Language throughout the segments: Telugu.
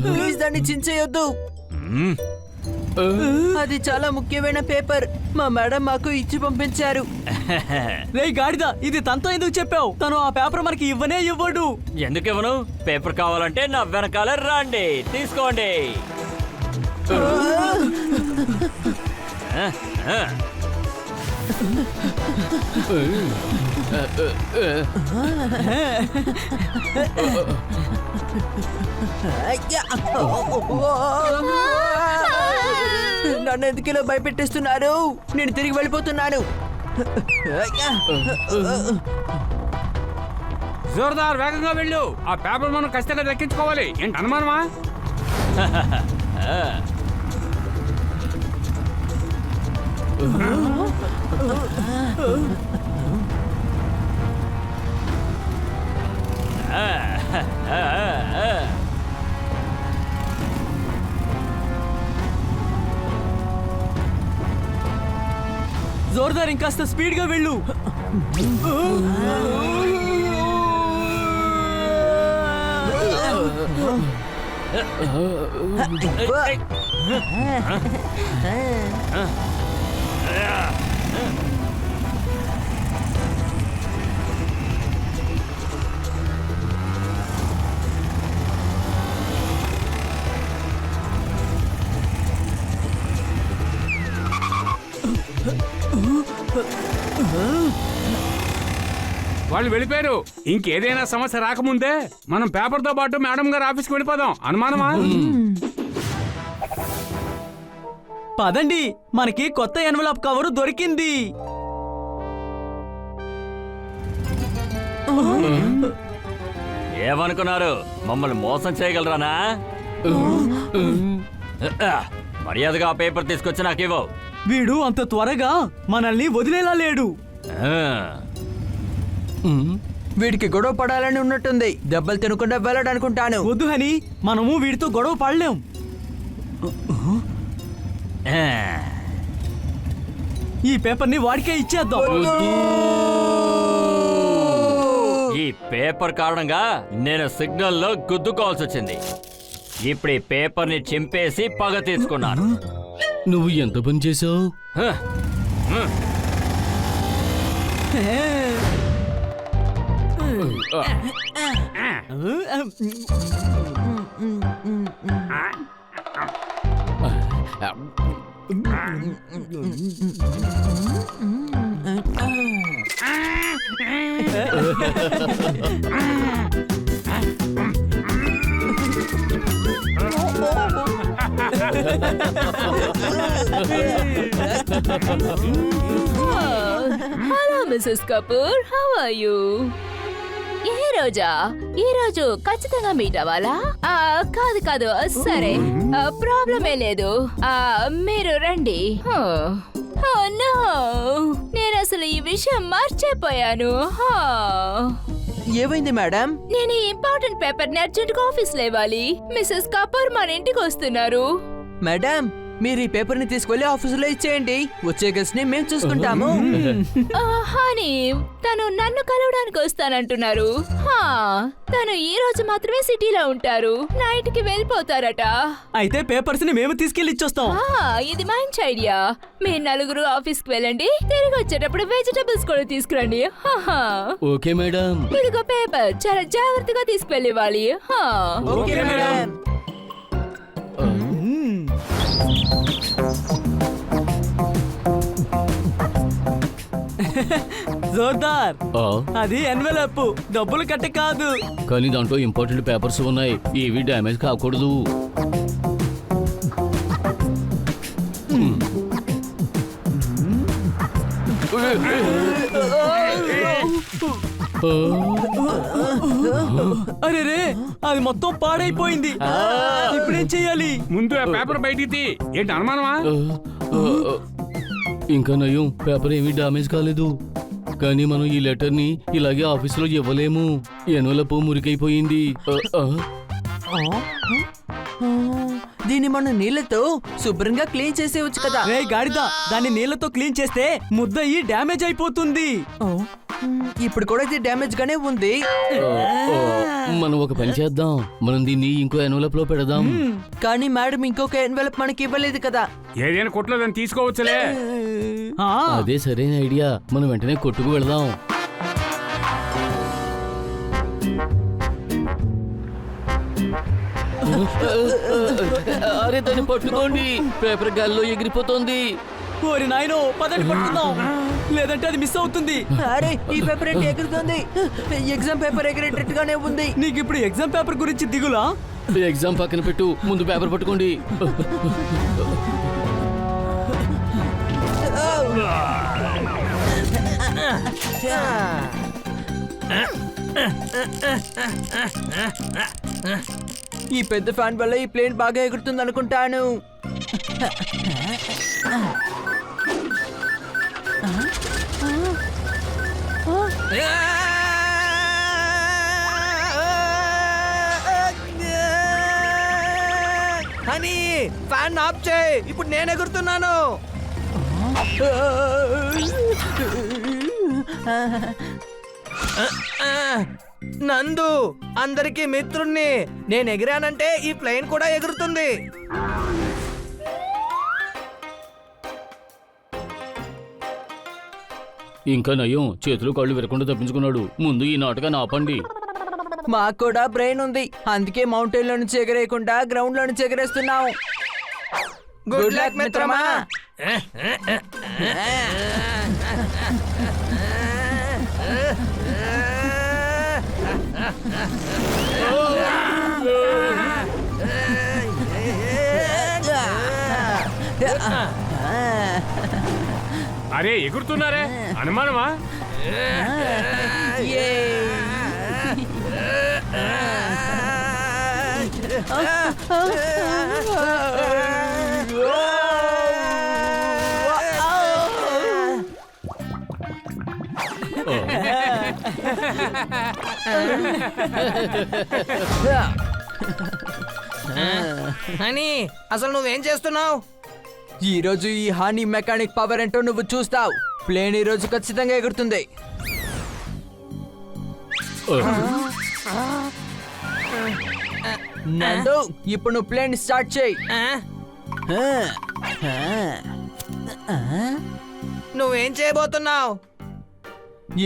ప్లీజ్ దాన్ని చించేయొద్దు. అది చాలా ముఖ్యమైన పేపర్. మా మేడం మాకు ఇచ్చి పంపించారు. రే గాడిద, ఇది తనతో ఎందుకు చెప్పావు? తను ఆ పేపర్ మనకి ఇవ్వనే ఇవ్వడు. ఎందుకు ఇవ్వను? పేపర్ కావాలంటే నా వెనకాల రండి, తీసుకోండి. నన్ను ఎందుకు ఇలా భయపెట్టిస్తున్నారు? నేను తిరిగి వెళ్ళిపోతున్నాను. జోర్దార్, వేగంగా వెళ్ళు. ఆ పేపర్ మనం ఖచ్చితంగా దక్కించుకోవాలి. ఏంటి అనుమానమా? జోర్దార్, ఇంకాస్త స్పీడ్ గా వెళ్ళు. వాళ్ళు వెళ్ళిపోయారు. ఇంకేదైనా సమస్య రాకముందే మనం పేపర్ తో పాటు మేడం గారు ఆఫీస్కి వెళ్ళిపోదాం. అనుమానమా? పదండి, మనకి కొత్త ఎన్వలప్ కవర్ దొరికింది. ఏమనుకున్నారు? మమ్మల్ని మోసం చేయగలరానా? మర్యాదగా ఆ పేపర్ తీసుకొచ్చి నాకు ఇవ్వు. వీడు అంత త్వరగా మనల్ని వదిలేలా లేడు. వీడికి గొడవ పడాలని ఉన్నట్టుంది. దెబ్బలు తినకుండా వెళ్ళడనుకుంటాను. వద్దు హని, మనము వీడితో గొడవ పడలేం. ఈ పేపర్ని వాడికే ఇచ్చేద్దాం. ఈ పేపర్ కారణంగా నేను సిగ్నల్ లో గుద్దుకోవాల్సి వచ్చింది. ఇప్పుడు ఈ పేపర్ ని చింపేసి పగ తీసుకున్నాను. నువ్వు ఎంత పని చేసావు? Hello Mrs Kapoor, how are you? ఈ రోజు ఖచ్చితంగా మీట్ అవ్వాలా? కాదు, సరే, ప్రాబ్లమే లేదు. మీరు రండి. నేను అసలు ఈ విషయం మర్చిపోయాను. ఏమైంది మేడం? నేను ఈ ఇంపార్టెంట్ పేపర్ ని అర్జెంట్ గా ఆఫీస్ లో ఇవ్వాలి. మిసెస్ కపూర్ మన ఇంటికి వస్తున్నారు. మేడం, మీరు ఈ పేపర్ ని తీసుకెళ్లి ఆఫీసులో ఇచ్చేయండి. వచ్చే గెస్ట్ ని మేము చూసుకుంటాము. హనీ, తను నన్ను కలవడానికి వస్తానంటున్నారు. తను ఈ రోజు మాత్రమే సిటీలో ఉంటారు. నైట్ కి వెళ్ళిపోతారట. అయితే పేపర్స్ ని మేము తీసుకెళ్లి ఇచ్చొస్తాం. ఇది మంచి ఐడియా. మీరు నలుగురు ఆఫీస్ కి వెళ్ళండి. తిరిగి వచ్చేటప్పుడు వెజిటబుల్స్ కూడా తీసుకురండి. Okay madam. ఇదిగో పేపర్, చాలా జాగ్రత్తగా తీసుకెళ్ళివ్వాలి. Okay madam. జోర్దార్, అది ఎన్వెలప్, డబ్బులు కట్ట కాదు. కానీ దాంట్లో ఇంపార్టెంట్ పేపర్స్ ఉన్నాయి. ఏవి డ్యామేజ్ కాకూడదు. అరే రే, అది మొత్తం పాడైపోయింది. ఇప్పుడేం చెయ్యాలి? ముందు ఆ పేపర్ బయటికి తీ. ఏంటి అనుమానమా? ఇంకా నయం, పేపర్ ఏమీ డామేజ్ కాలేదు. కానీ మనం ఈ లెటర్ ని ఇలాగే ఆఫీసులో ఇవ్వలేము. ఎనులపు మురికైపోయింది. దీన్ని మనం నీళ్ళతో శుభ్రంగా క్లీన్ చేసేవచ్చు కదా. రే గాడిద, దాన్ని నీళ్లతో క్లీన్ చేస్తే ముద్ద అయ్యి డ్యామేజ్ అయిపోతుంది. ఇప్పుడు కూడా ఇది డ్యామేజ్ గానే ఉంది. మనం ఒక పని చేద్దాం, మనం దీన్ని ఇంకో ఎన్వలప్ లో పెడదాం. కానీ మేడం ఇంకొక ఎన్వెలప్ మనకి ఇవ్వలేదు కదా. ఏదైనా కొట్లో దాన్ని తీసుకోవచ్చులే. ఆ, అదే సరైన ఐడియా. మనం వెంటనే కొట్టుకు వెళదాం. అరే దాన్ని పట్టుకోండి, పేపర్ గాల్లో ఎగిరిపోతుంది. ఓరి నాయనో, పదండి పట్టుకుందాం, లేదంటే అది మిస్ అవుతుంది. అరే ఈ పేపర్ ఏంటి ఎగురుతుంది? ఎగ్జామ్ పేపర్ ఎగిరేటట్టుగానే ఉంది. నీకు ఇప్పుడు ఎగ్జామ్ పేపర్ గురించి దిగులా? ఎగ్జామ్ పక్కన పెట్టు, ముందు పేపర్ పట్టుకోండి. ఈ పెద్ద ఫ్యాన్ వల్ల ఈ ప్లేన్ బాగా ఎగురుతుంది అనుకుంటాను. అని ఫ్యాన్ ఆఫ్ చేయి, ఇప్పుడు నేను ఎగురుతున్నాను. నందు, అందరికీ మిత్రుణ్ణి. నేను ఎగిరానంటే ఈ ప్లేన్ కూడా ఎగురుతుంది. ఇంకా నయం, చేతులు కాళ్ళు విరకుండా తప్పించుకున్నాడు. ముందు ఈ నాటకాన్ని ఆపండి. మాకు కూడా బ్రెయిన్ ఉంది, అందుకే మౌంటైన్ లో నుంచి ఎగరేయకుండా గ్రౌండ్ లో నుంచి ఎగరేస్తున్నాం. గుడ్ లక్ మిత్రమా. అరే ఎగురుతున్నారే, అనుమానమా? అని అసలు నువ్వేం చేస్తున్నావు? ఈ రోజు ఈ హాని మెకానిక్ పవర్ ఏంటో నువ్వు చూస్తావు. ప్లేన్ ఈ రోజు ఖచ్చితంగా ఎగురుతుంది. నందు, ఇప్పుడు నువ్వు ప్లేన్ స్టార్ట్ చేయి. నువ్వేం చేయబోతున్నావు?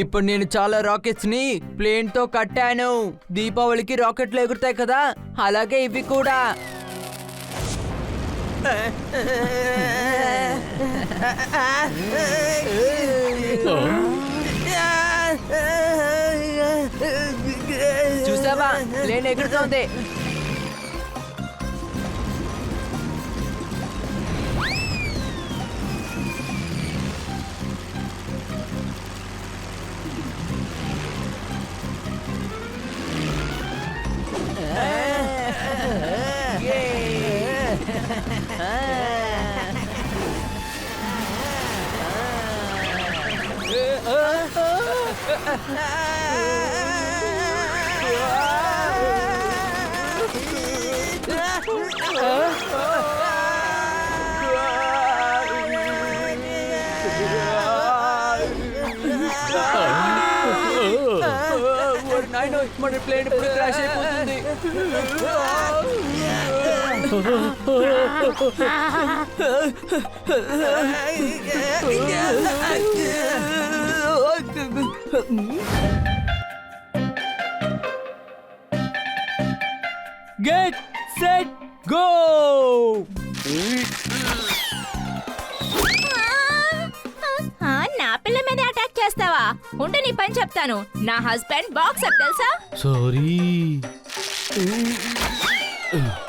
ఇప్పుడు నేను చాలా రాకెట్స్ ని ప్లేన్ తో కట్టాను. దీపావళికి రాకెట్లు ఎగురుతాయి కదా, అలాగే ఇవి కూడా. చూసావా, ప్లేన్ ఎగురుతోంది. మన ప్లేన్ ఇప్పుడు క్రాష్ అయిపోతుంది. Get set go. నా పిల్ల మీద అటాక్ చేస్తావా? ఉంటే నీ పని చెప్తాను. నా హస్బెండ్ బాక్సర్ తెలుసా? సారీ.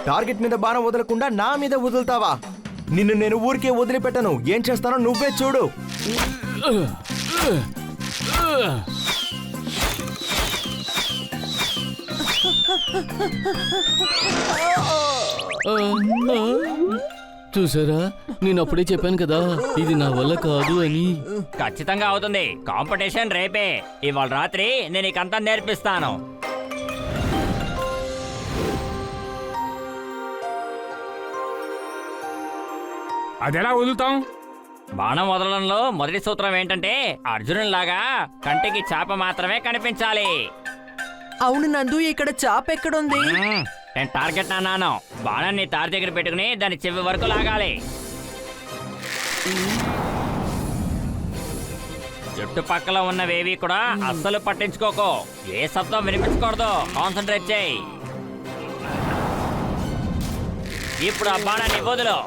టార్గెట్ మీద బాణం వదలకుండా నా మీద వదులుతావా? నిన్ను నేను ఊరికే వదిలిపెట్టను. ఏం చేస్తానో నువ్వే చూడు. చూసారా నేను అప్పుడే చెప్పాను కదా ఇది నా వల్ల కాదు అని. ఖచ్చితంగా అవుతుంది. కాంపిటీషన్ రేపే. ఇవాళ రాత్రి నేను ఇకంతా నేర్పిస్తాను. అదెలా వదులుతాం? బాణం వదలడంలో మొదటి సూత్రం ఏంటంటే అర్జునుని లాగా కంటికి చాప మాత్రమే కనిపించాలి. అవును నందు, ఇక్కడ చాప ఎక్కడుంది? నేను టార్గెట్ అన్నాను. బాణాన్ని తారి దగ్గర పెట్టుకుని దాని చివరి వరకు లాగాలి. చుట్టుపక్కల ఉన్నవేవి కూడా అస్సలు పట్టించుకోకు. ఏ శబ్దం వినిపించకూడదు. కాన్సంట్రేట్ చేయి. ఇప్పుడు ఆ బాణాన్ని వదులు.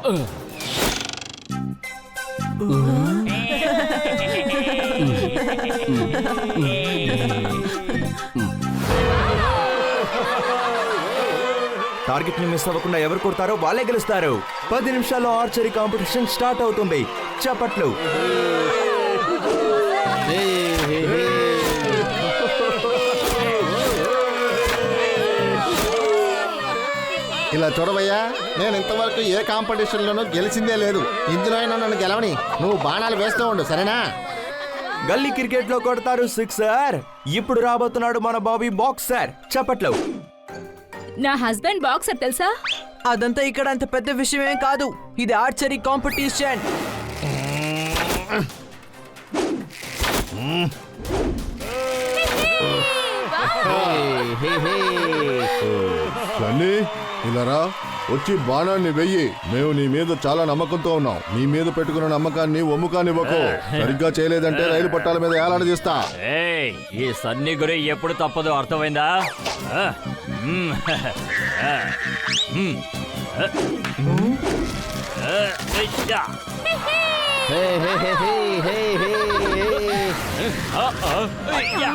టార్గెట్ ని మిస్ అవ్వకుండా ఎవరు కొడతారో వాళ్ళే గెలుస్తారు. 10 నిమిషాల్లో ఆర్చరీ కాంపిటీషన్ స్టార్ట్ అవుతుంది. చప్పట్లు. హే, హే, హే. ఇలా చూడవయ్యా, నేను ఇంతవరకు ఏ కాంపిటీషన్లోనూ గెలిచిందే లేదు. ఇందులో అయినా నన్ను గెలవని. నువ్వు బాణాలు వేస్తూ ఉండు, సరేనా? గల్లీ క్రికెట్ లో కొడతారు సిక్సర్. ఇప్పుడు రాబోతున్నాడు మన బాబీ బాక్సర్. చప్పట్లు. నా హస్బెండ్ బాక్సర్ తెలుసా? అదంతా ఇక్కడ అంత పెద్ద విషయమేం కాదు. ఇది ఆర్చరీ కాంపిటీషన్. హే, హే. సన్నీ, ఇలా రా. వచ్చి బాణాన్ని వెయ్యి. మేము నీ మీద చాలా నమ్మకంతో ఉన్నాం. నీ మీద పెట్టుకున్న నమ్మకాన్ని ఒమ్ముకానివ్వకు. సరిగ్గా చేయలేదంటే రైలు పట్టాల మీద ఏలాడదీస్తా. ఏయ్, ఈ సన్ని గురి ఎప్పుడు తప్పదు, అర్థమైందా? ఆ, మ్మ్. ఆ, మ్మ్. ఇచ్చా. హే, హే, హే, హే, హే, హే, హే. ఇయ్యా.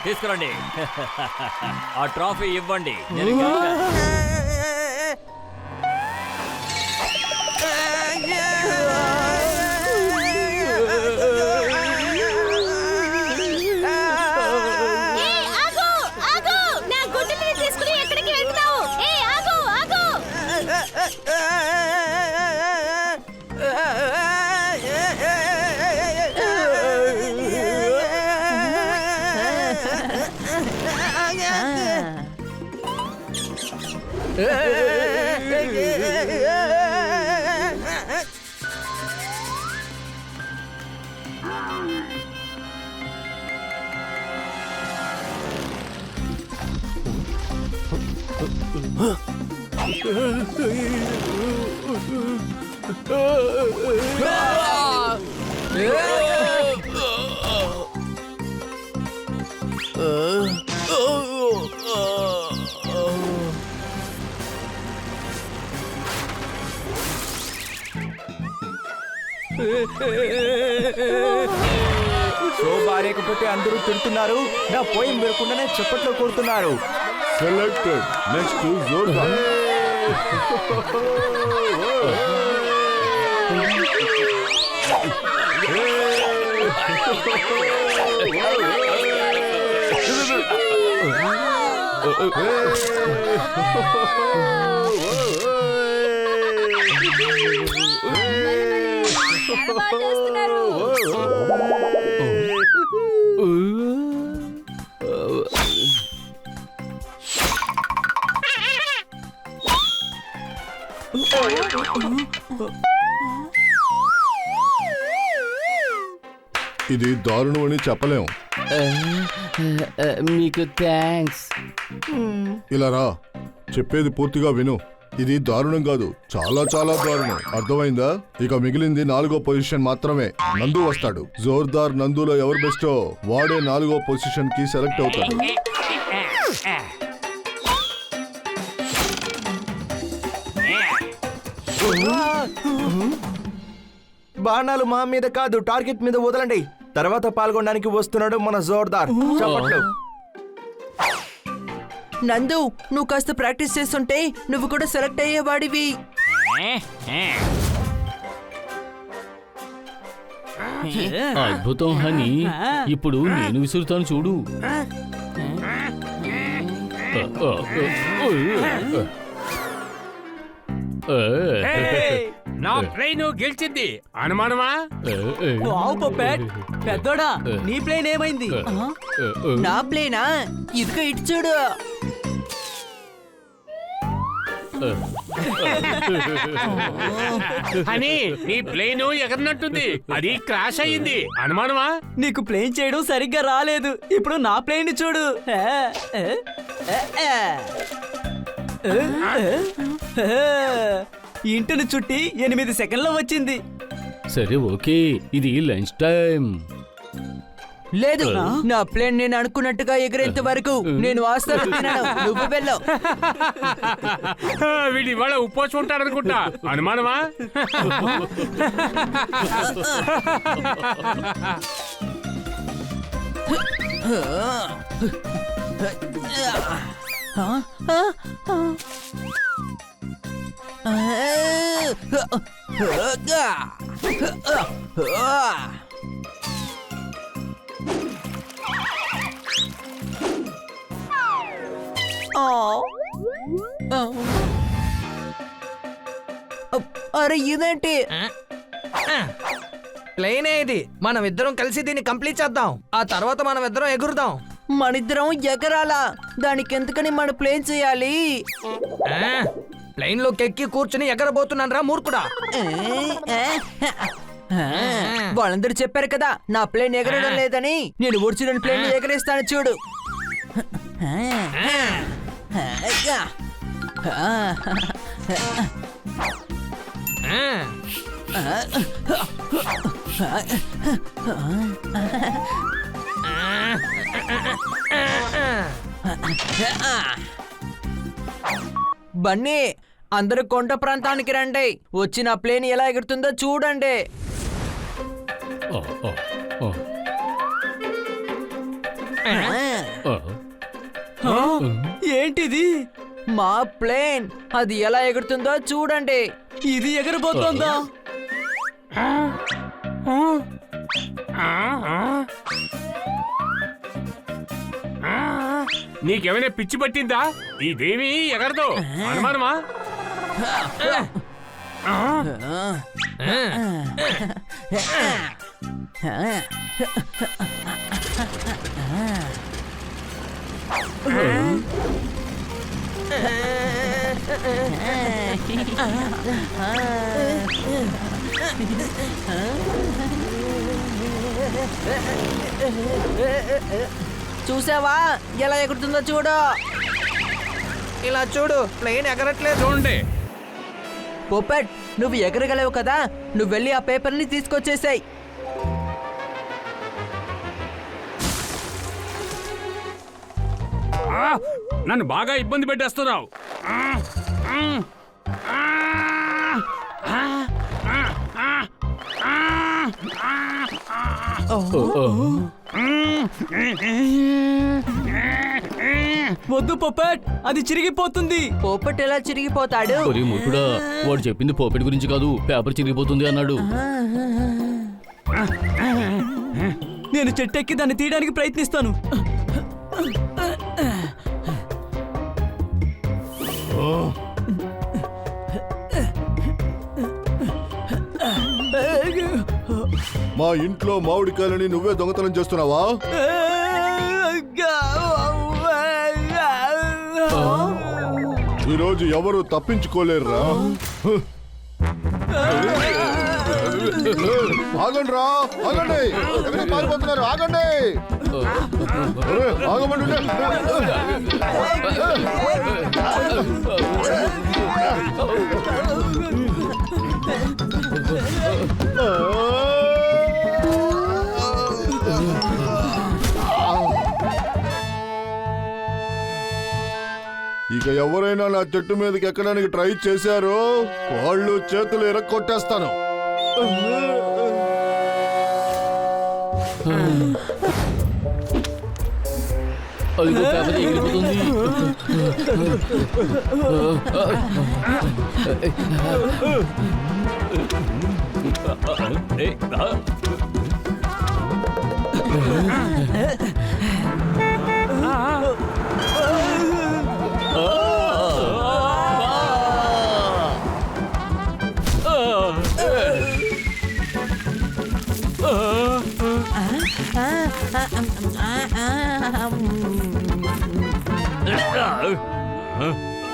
తీసుకురండి. ఆ ట్రాఫీ ఇవ్వండి. నేను షో బారేకపోతే అందరూ తిడుతున్నారు. నా పోయం వేయకుండానే చప్పట్లో కొడుతున్నారు. సెలెక్టెడ్. నెక్స్ట్ జోర్దార్. ఇది దారుణం అని చెప్పలేం. మీకు థ్యాంక్స్. ఇలా రా, చెప్పేది పూర్తిగా విను. ఇది దారుణం కాదు, చాలా చాలా దారుణం. అర్థమైందా? ఇక మిగిలింది 4వ పొజిషన్ మాత్రమే. నందు వస్తాడు. జోర్దార్ నందులో ఎవరు బెస్టో వాడే 4వ పొజిషన్ కి సెలెక్ట్ అవుతాడు. బాణాలు మా మీద కాదు, టార్గెట్ మీద వదలండి. తర్వాత పాల్గొనడానికి వస్తున్నాడు మన జోర్దార్. చప్పట్లు. నందు నువ్వు కాస్త ప్రాక్టీస్ చేస్తుంటే నువ్వు కూడా సెలెక్ట్ అయ్యేవాడివి. అద్భుతం హనీ. ఇప్పుడు నేను విసురుతాను చూడు. నా ప్లేన్ గెలిచింది అనుమానమా? వావ్ పప్పెట్, పెద్దోడా నీ ప్లేన్ ఏమైంది? నా ప్లేనా? ఇదిగో ఇటు చూడు. అని నీ ప్లేన్ ఎగరనట్టుంది, అది క్రాష్ అయ్యింది అనుమానమా? నీకు ప్లేన్ చేయడం సరిగ్గా రాలేదు. ఇప్పుడు నా ప్లేన్ చూడు. ఇంటిని చుట్టి 8 సెకండ్లో వచ్చింది. సరే ఓకే, ఇది లంచ్ టైం. లేదు, నా ప్లేన్ నేను అనుకున్నట్టుగా ఎగిరేంత వరకు నేను ఆస్తాను తినను. నువ్వు వెళ్ళావు. వీడి ఇవాళ ఉపవాసం ఉంటాడనుకుంటా అనుమానమా? అరే ఇదేంటి? ప్లేనే ఇది. మనం ఇద్దరం కలిసి దీన్ని కంప్లీట్ చేద్దాం. ఆ తర్వాత మనం ఇద్దరం ఎగురుదాం. మనిద్దరం ఎగరాలా? దానికి ఎందుకని మన ప్లేన్ చేయాలి? ప్లేన్ లోకి ఎక్కి కూర్చుని ఎగరబోతున్నాను రా మూర్ఖుడా. వాళ్ళందరూ చెప్పారు కదా నా ప్లేన్ ఎగరడం లేదని. నేను ఒరిజినల్ ప్లేన్ ఎగరేస్తాను చూడు. బన్నీ, అందరూ కొండ ప్రాంతానికి రండి. వచ్చి నా ప్లేన్ ఎలా ఎగురుతుందో చూడండి. ఏంటిది? మా ప్లేన్ అది ఎలా ఎగురుతుందో చూడండి. ఇది ఎగరబోతోందా? నీకేమైనా పిచ్చి పట్టిందా? ఇదేమీ ఎగరదు అనుమానమా? చూసావా ఎలా ఎగురుతుందో చూడు. ఇలా చూడు, ప్లేన్ ఎగరట్లేదు. చూడండి. పొపెట్, నువ్వు ఎగరగలవు కదా, నువ్వు వెళ్ళి ఆ పేపర్ని తీసుకొచ్చేసాయి. నన్ను బాగా ఇబ్బంది పెట్టేస్తున్నావు. వద్దు పప్పెట్, అది చిరిగిపోతుంది. పొపెట్ ఎలా చిరిగిపోతాడు? ఒరే మూర్ఖుడా, వాడు చెప్పింది పోపెట్ గురించి కాదు, పేపర్ చిరిగిపోతుంది అన్నాడు. నేను చెట్టెక్కి దాన్ని తీయడానికి ప్రయత్నిస్తాను. మా ఇంట్లో మామిడికాయలని నువ్వే దొంగతనం చేస్తున్నావా? ఈరోజు ఎవరు తప్పించుకోలేరురా. ఆగండి రా, ఆగండి, ఎక్కడికి పారిపోతున్నారు? ఆగండి, ఆగమండి. ఇక ఎవరైనా నా చెట్టు మీదకి ఎక్కడానికి ట్రై చేశారో వాళ్ళు చేతులు ఎరక్కొట్టేస్తాను. అదిగో పేపర్ ఎగిరిపోతుంది.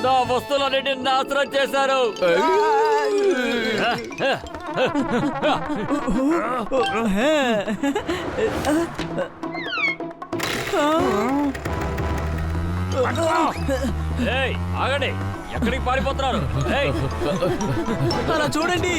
నా వస్తువులన్నింటిని నాశనం చేశారు. ఏయ్, ఆగండి, ఎక్కడికి పారిపోతున్నారు? ఏయ్, అలా చూడండి.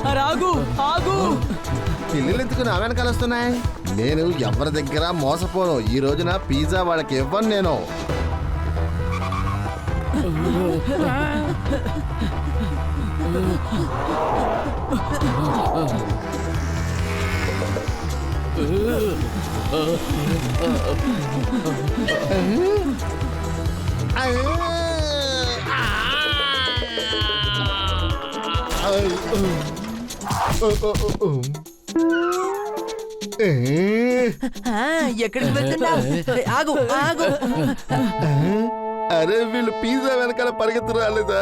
అరే, ఆగు ఆగు. పిల్లలు ఎందుకు నా వెనకాల వస్తున్నాయి? నేను ఎవరి దగ్గర మోసపోను. ఈ రోజున పిజ్జా వాళ్ళకి ఇవ్వను నేను. ఎక్కడికి వెళ్తున్నావు? ఆగు ఆగు. అరే వీళ్ళు పిజ్జా వెనకాల పరిగెత్తు రాలేదా?